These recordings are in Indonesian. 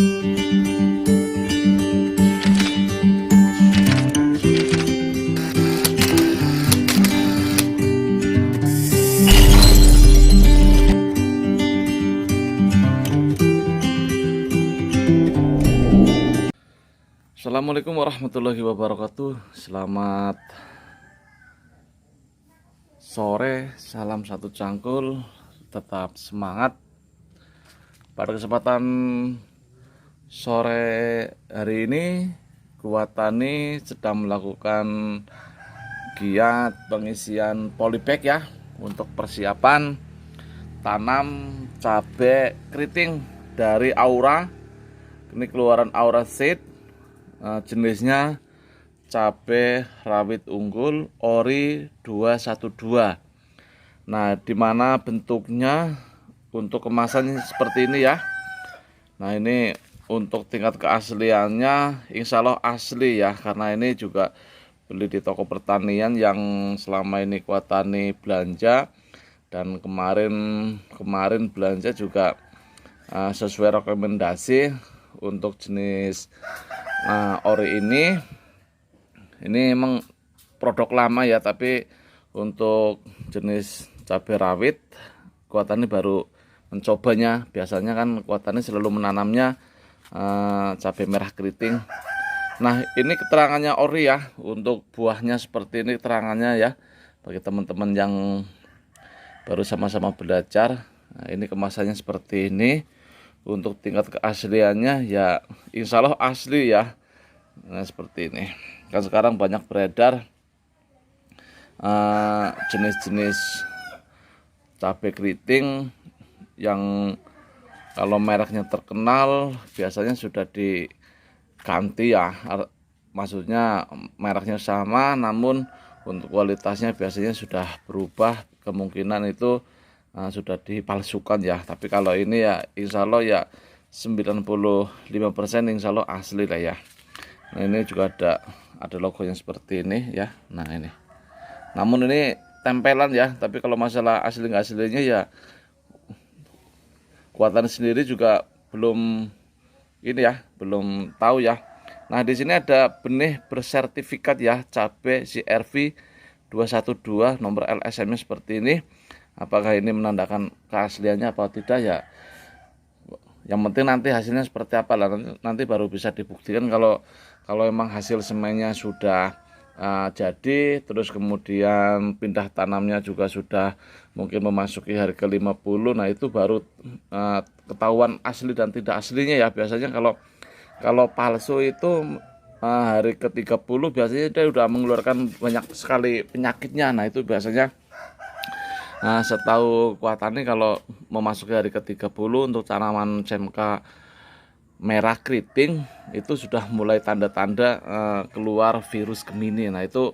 Assalamualaikum warahmatullahi wabarakatuh. Selamat sore, salam satu cangkul, tetap semangat. Pada kesempatan sore hari ini, Kuatani sedang melakukan giat pengisian polybag ya, untuk persiapan tanam cabai keriting dari Aura. Ini keluaran Aura Seed. Jenisnya cabai rawit unggul ori 212. Nah, dimana bentuknya untuk kemasan seperti ini ya. Nah, ini untuk tingkat keasliannya insya Allah asli ya, karena ini juga beli di toko pertanian yang selama ini Kuatani belanja, dan kemarin belanja juga sesuai rekomendasi. Untuk jenis ori ini emang produk lama ya, tapi untuk jenis cabai rawit Kuatani baru mencobanya. Biasanya kan Kuatani selalu menanamnya cabai merah keriting. Nah, ini keterangannya ori ya, untuk buahnya seperti ini keterangannya ya, bagi teman-teman yang baru sama-sama belajar. Nah, ini kemasannya seperti ini. Untuk tingkat keasliannya ya insya Allah asli ya. Nah, seperti ini kan sekarang banyak beredar jenis-jenis cabai keriting yang kalau mereknya terkenal biasanya sudah diganti ya, maksudnya mereknya sama namun untuk kualitasnya biasanya sudah berubah, kemungkinan itu sudah dipalsukan ya. Tapi kalau ini ya insya Allah ya 95% insya Allah asli lah ya. Nah, ini juga ada logonya seperti ini ya. Nah, ini namun ini tempelan ya, tapi kalau masalah asli nggak aslinya ya Kuatani sendiri juga belum ini ya, belum tahu ya. Nah, di sini ada benih bersertifikat ya, cabai CRV 212 nomor LSM-nya seperti ini. Apakah ini menandakan keasliannya apa tidak ya, yang penting nanti hasilnya seperti apa lah, nanti baru bisa dibuktikan. Kalau emang hasil semennya sudah jadi, terus kemudian pindah tanamnya juga sudah mungkin memasuki harga 50, nah itu baru ketahuan asli dan tidak aslinya ya. Biasanya kalau palsu itu hari ke-30 biasanya dia udah mengeluarkan banyak sekali penyakitnya. Nah, itu biasanya setahu Kuatani kalau memasuki hari ke-30 untuk tanaman CMK merah keriting itu sudah mulai tanda-tanda keluar virus Gemini. Nah, itu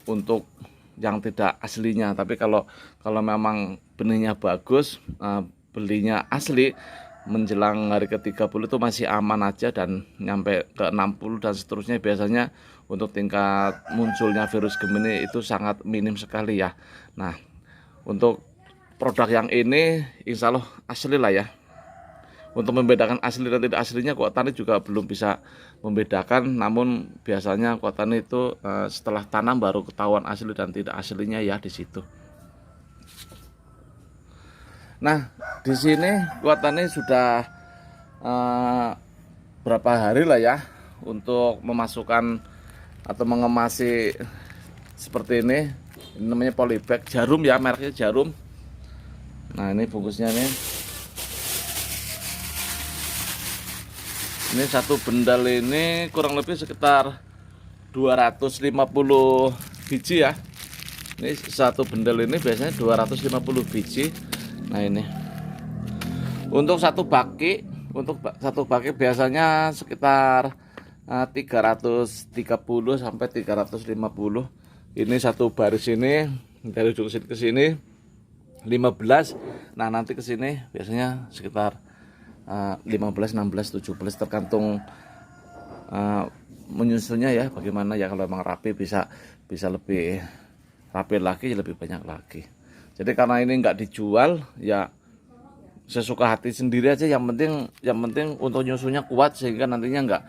untuk yang tidak aslinya. Tapi kalau memang benihnya bagus, belinya asli, menjelang hari ke-30 itu masih aman aja, dan nyampe ke 60 dan seterusnya biasanya untuk tingkat munculnya virus Gemini itu sangat minim sekali ya. Nah, untuk produk yang ini insya Allah asli lah ya. Untuk membedakan asli dan tidak aslinya Kuatani juga belum bisa membedakan, namun biasanya Kuatani itu setelah tanam baru ketahuan asli dan tidak aslinya ya di situ. Nah, di sini Kuatani sudah berapa hari lah ya untuk memasukkan atau mengemasi seperti ini. Ini namanya polybag jarum ya, mereknya jarum. Nah, ini bungkusnya nih. Ini satu bendal ini kurang lebih sekitar 250 biji ya. Ini satu bendal ini biasanya 250 biji. Nah, ini untuk satu baki biasanya sekitar 330 sampai 350. Ini satu baris ini dari ujung sini ke sini 15. Nah, nanti ke sini biasanya sekitar 15, 16, 17 tergantung menyusunnya ya bagaimana ya. Kalau emang rapi bisa lebih rapi lagi, lebih banyak lagi. Jadi karena ini nggak dijual ya, sesuka hati sendiri aja, yang penting untuk nyusunya kuat sehingga nantinya nggak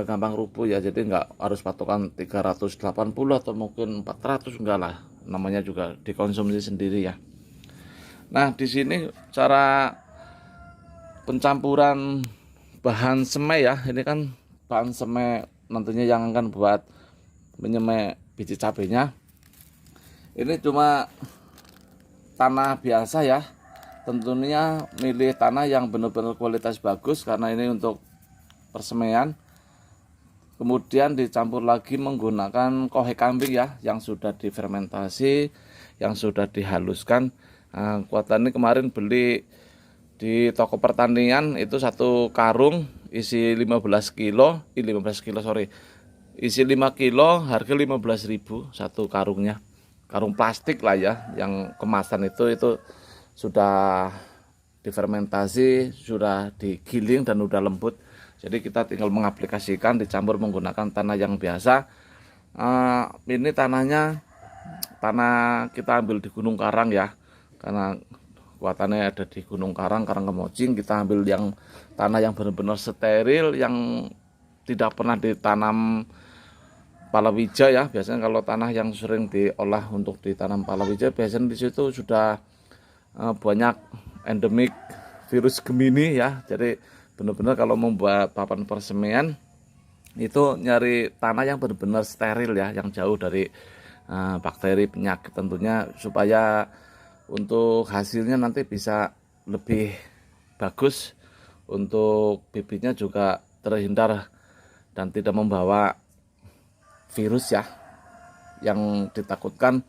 gampang rubuh ya. Jadi nggak harus patokan 380 atau mungkin 400, enggak lah, namanya juga dikonsumsi sendiri ya. Nah, di sini cara pencampuran bahan semai ya. Ini kan bahan semai nantinya yang akan buat menyemai biji cabenya. Ini cuma tanah biasa ya. Tentunya milih tanah yang benar-benar kualitas bagus karena ini untuk persemaian. Kemudian dicampur lagi menggunakan kohe kambing ya, yang sudah difermentasi, yang sudah dihaluskan. Nah, kuatan ini kemarin beli di toko pertanian itu satu karung isi 15 kilo, isi 5 kilo harga 15.000 satu karungnya. Karung plastik lah ya, yang kemasan itu sudah difermentasi, sudah digiling dan udah lembut. Jadi kita tinggal mengaplikasikan, dicampur menggunakan tanah yang biasa. Ini tanah kita ambil di Gunung Karang ya, karena kuatannya ada di Gunung Karang, Karangkemojing. Kita ambil yang tanah yang benar-benar steril, yang tidak pernah ditanam palawija ya. Biasanya kalau tanah yang sering diolah untuk ditanam palawija, biasanya di situ sudah banyak endemik virus Gemini ya. Jadi benar-benar kalau membuat papan persemaian itu nyari tanah yang benar-benar steril ya, yang jauh dari bakteri, penyakit tentunya, supaya untuk hasilnya nanti bisa lebih bagus, untuk bibitnya juga terhindar dan tidak membawa virus ya, yang ditakutkan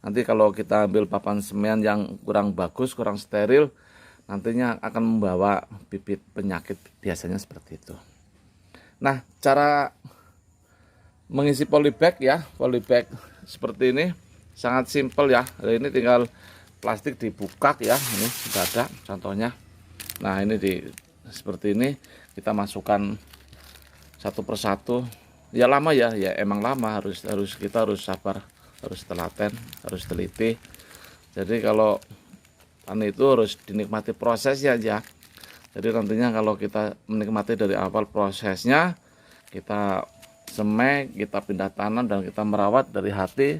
nanti kalau kita ambil papan semaian yang kurang bagus, kurang steril, nantinya akan membawa bibit penyakit, biasanya seperti itu. Nah, cara mengisi polybag ya, polybag seperti ini sangat simpel ya. Ini tinggal plastik dibuka ya, ini sudah ada contohnya. Nah, ini seperti ini kita masukkan satu persatu. Ya lama ya, emang lama, kita harus sabar, harus telaten, harus teliti. Jadi kalau itu harus dinikmati prosesnya aja. Jadi nantinya kalau kita menikmati dari awal prosesnya, kita semai, kita pindah tanam dan kita merawat dari hati,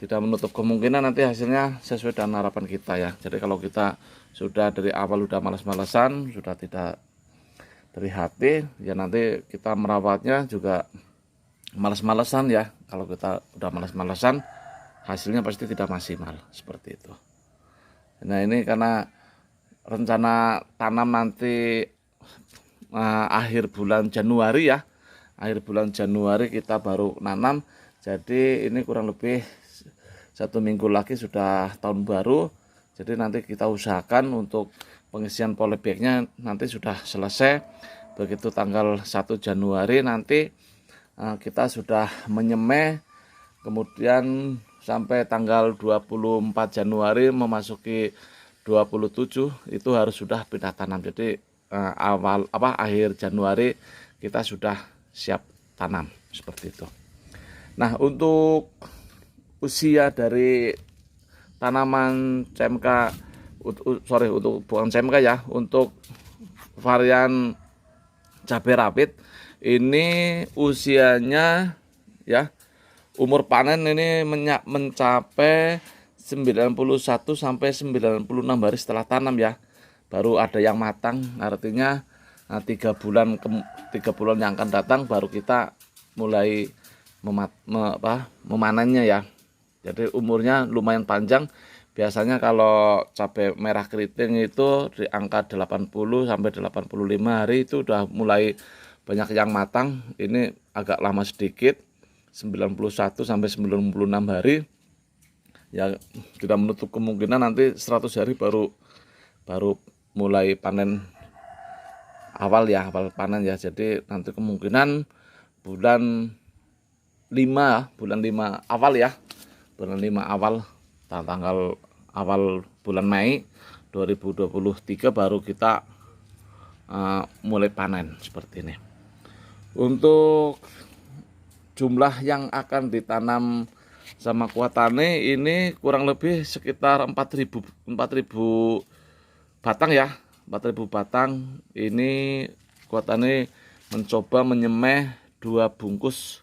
tidak menutup kemungkinan nanti hasilnya sesuai dengan harapan kita ya. Jadi kalau kita sudah dari awal udah malas-malasan, sudah tidak dari hati, ya nanti kita merawatnya juga malas-malasan ya. Kalau kita udah malas-malasan, hasilnya pasti tidak maksimal, seperti itu. Nah, ini karena rencana tanam nanti akhir bulan Januari ya, akhir bulan Januari kita baru nanam. Jadi ini kurang lebih 1 minggu lagi sudah tahun baru. Jadi nanti kita usahakan untuk pengisian polybagnya nanti sudah selesai. Begitu tanggal 1 Januari nanti kita sudah menyemai, kemudian sampai tanggal 24 Januari memasuki 27 itu harus sudah pindah tanam. Jadi akhir Januari kita sudah siap tanam, seperti itu. Nah, untuk usia dari tanaman CMK, untuk bukan CMK ya, untuk varian cabai rawit ini usianya ya, umur panen ini mencapai 91 sampai 96 hari setelah tanam ya, baru ada yang matang. Artinya 3 bulan yang akan datang baru kita mulai memanennya ya. Jadi umurnya lumayan panjang. Biasanya kalau cabai merah keriting itu di angka 80 sampai 85 hari itu udah mulai banyak yang matang. Ini agak lama sedikit, 91 sampai 96 hari. Ya, tidak menutup kemungkinan nanti 100 hari baru mulai panen awal panen ya. Jadi nanti kemungkinan bulan 5 awal ya. Bulan 5 awal, tanggal awal bulan Mei 2023 baru kita mulai panen seperti ini. Untuk jumlah yang akan ditanam sama kuatane ini kurang lebih sekitar 4.000 batang ya. 4.000 batang. Ini Kuatani mencoba menyemeh 2 bungkus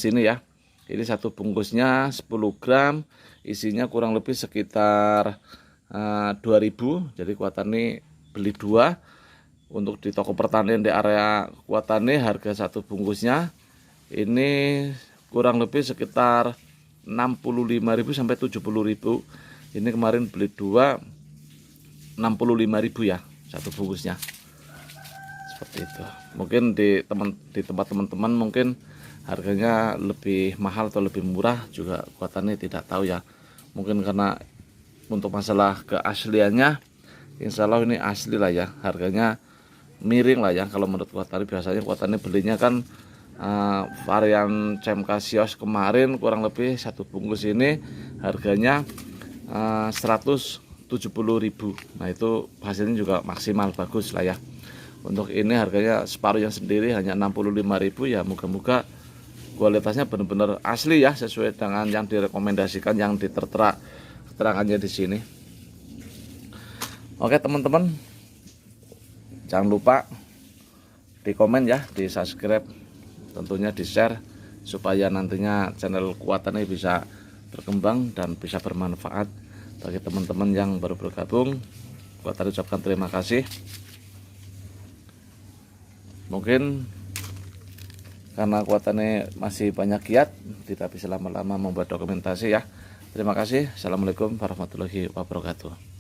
ini ya. Ini satu bungkusnya 10 gram, isinya kurang lebih sekitar 2.000. Jadi Kuatani beli 2 untuk di toko pertanian di area Kuatani. Harga satu bungkusnya ini kurang lebih sekitar 65.000 sampai 70.000. Ini kemarin beli 2 65.000 ya satu bungkusnya. Seperti itu. Mungkin di tempat teman-teman mungkin harganya lebih mahal atau lebih murah juga Kuatani tidak tahu ya. Mungkin karena untuk masalah keasliannya insya Allah ini asli lah ya, harganya miring lah ya. Kalau menurut Kuatani biasanya Kuatani belinya kan varian CMK Sios kemarin kurang lebih satu bungkus ini harganya 170.000. Nah itu hasilnya juga maksimal bagus lah ya. Untuk ini harganya separuhnya sendiri hanya 65.000 ya. Moga-moga kualitasnya benar-benar asli ya, sesuai dengan yang direkomendasikan, yang ditertera keterangannya di sini. Oke teman-teman, jangan lupa di komen ya, di subscribe, tentunya di share supaya nantinya channel Kuatani bisa berkembang dan bisa bermanfaat bagi teman-teman yang baru bergabung. Kuatani ucapkan terima kasih. Mungkin karena Kuatani masih banyak giat, tidak bisa lama-lama membuat dokumentasi ya. Terima kasih. Assalamualaikum warahmatullahi wabarakatuh.